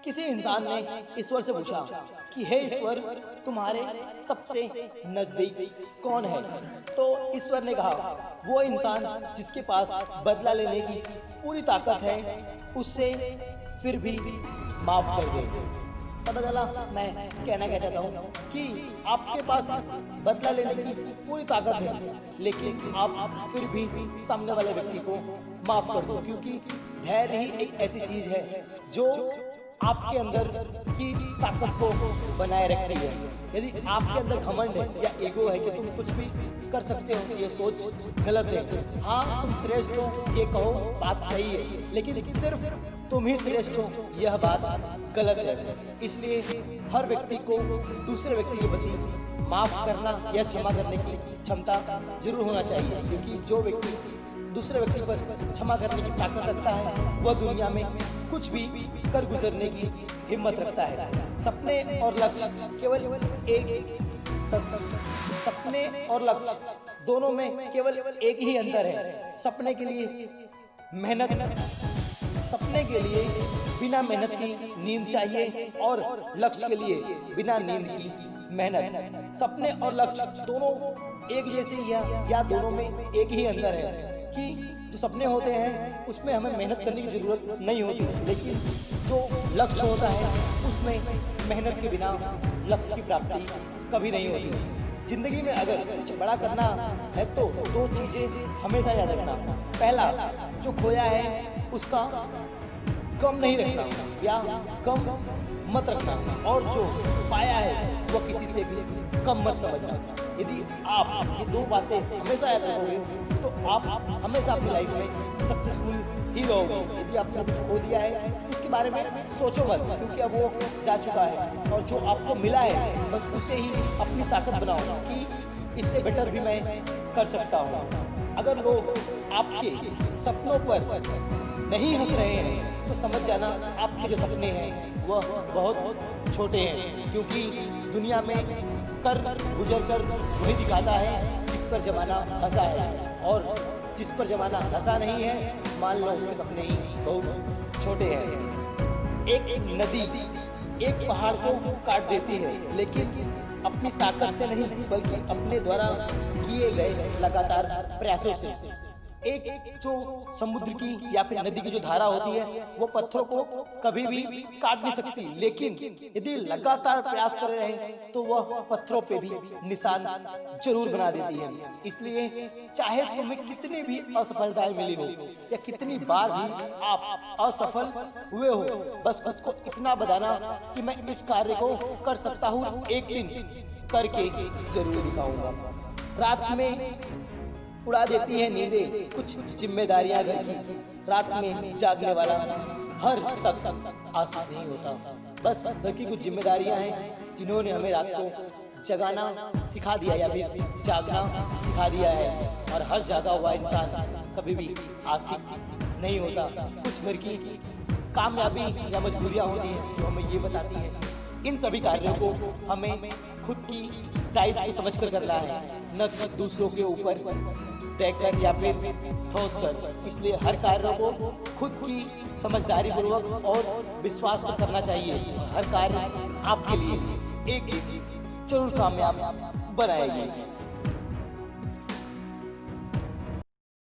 किसी इंसान ने ईश्वर से पूछा कि हे ईश्वर, तुम्हारे सबसे नजदीक कौन है? तो ईश्वर ने कहा, वो इंसान जिसके पास बदला लेने की पूरी ताकत है, उससे फिर भी माफ कर दे। पता चला मैं कहना क्या चाहता हूँ कि आपके पास बदला लेने की पूरी ताकत है, लेकिन आप फिर भी सामने वाले व्यक्ति को माफ कर दो, क्योंकि धैर्य ही एक ऐसी चीज है जो आपके अंदर की ताकत को बनाए रखती है। यदि आपके अंदर घमंड है या ईगो है कि तुम कुछ भी कर सकते हो, ये सोच गलत है। हाँ, तुम श्रेष्ठ हो, ये कहो, बात सही है, लेकिन सिर्फ तुम ही श्रेष्ठ हो, यह बात गलत है। इसलिए हर व्यक्ति को दूसरे व्यक्ति के प्रति माफ करना या क्षमा करने की क्षमता जरूर होना चाहिए, क्योंकि जो व्यक्ति दूसरे व्यक्ति पर क्षमा करने की ताकत रखता है, वह दुनिया में कुछ भी कर गुजरने की हिम्मत रखता है। सपने और लक्ष्य केवल एक सपने और लक्ष्य दोनों में केवल एक ही अंतर है। सपने के लिए बिना मेहनत की नींद चाहिए, और लक्ष्य के लिए बिना नींद की मेहनत। सपने और लक्ष्य दोनों एक जैसे या दोनों में एक ही अंतर है कि जो सपने होते हैं उसमें हमें मेहनत करने की जरूरत नहीं होती, लेकिन जो लक्ष्य होता है उसमें मेहनत के बिना लक्ष्य की प्राप्ति कभी नहीं होती। जिंदगी में अगर कुछ बड़ा करना है तो दो चीजें हमेशा याद रखना। पहला, जो खोया है उसका कम नहीं रखना या कम मत रखना, और जो पाया है वो किसी से भी कम मत समझना। यदि आप ये दो बातें हमेशा याद रखोगे तो आप हमेशा अपनी लाइफ में सक्सेसफुल ही रहोगे। यदि आपने कुछ खो दिया है तो उसके बारे में सोचो मत, क्योंकि अब वो जा चुका है, और जो आपको मिला है बस उसे ही अपनी ताकत बनाओ कि इससे बेटर भी मैं कर सकता हूँ। अगर लोग आपके सपनों पर नहीं हंस रहे हैं तो समझ जाना आपके जो सपने हैं वह बहुत छोटे हैं, क्योंकि दुनिया में कर गुजर कर वही दिखाता है जिस पर जमाना हंसा है, और जिस पर जमाना हंसा नहीं है मान लो उसके सपने ही बहुत छोटे हैं। एक नदी एक पहाड़ को काट देती है, लेकिन अपनी ताकत से नहीं बल्कि अपने द्वारा किए गए लगातार प्रयासों से। एक जो समुद्र की या फिर नदी की जो धारा होती है वो पत्थरों को कभी भी काट नहीं सकती, लेकिन यदि लगातार प्रयास कर रहे हैं तो वह पत्थरों पे भी निशान जरूर बना देती है। इसलिए चाहे तुम्हें कितनी भी असफलताएं मिली हो या कितनी बार भी आप असफल हुए हो, बस उसको इतना बताना कि मैं इस कार्य को कर सकता हूँ, एक दिन करके जरूर दिखाऊंगा। रात में उड़ा देती है नींदें कुछ जिम्मेदारियां घर की, रात में जागने वाला हर शख्स आशिक नहीं होता। बस घर की कुछ जिम्मेदारियां हैं जिन्होंने हमें रात को जगाना सिखा दिया या फिर जागना सिखा दिया है, और हर जागा हुआ इंसान कभी भी आशिक नहीं होता। कुछ घर की कामयाबी या मजबूरियां होती हैं जो हमें ये बताती हैं। इन सभी कार्यों को हमें खुद की दायित्व समझ कर करना है, न कि दूसरों के ऊपर देकर या फिर ठोस कर। इसलिए हर कार्य को खुद की समझदारी पूर्वक और विश्वास पर करना चाहिए। हर कार्य आपके लिए एक जरूर कामयाब बनाएगी।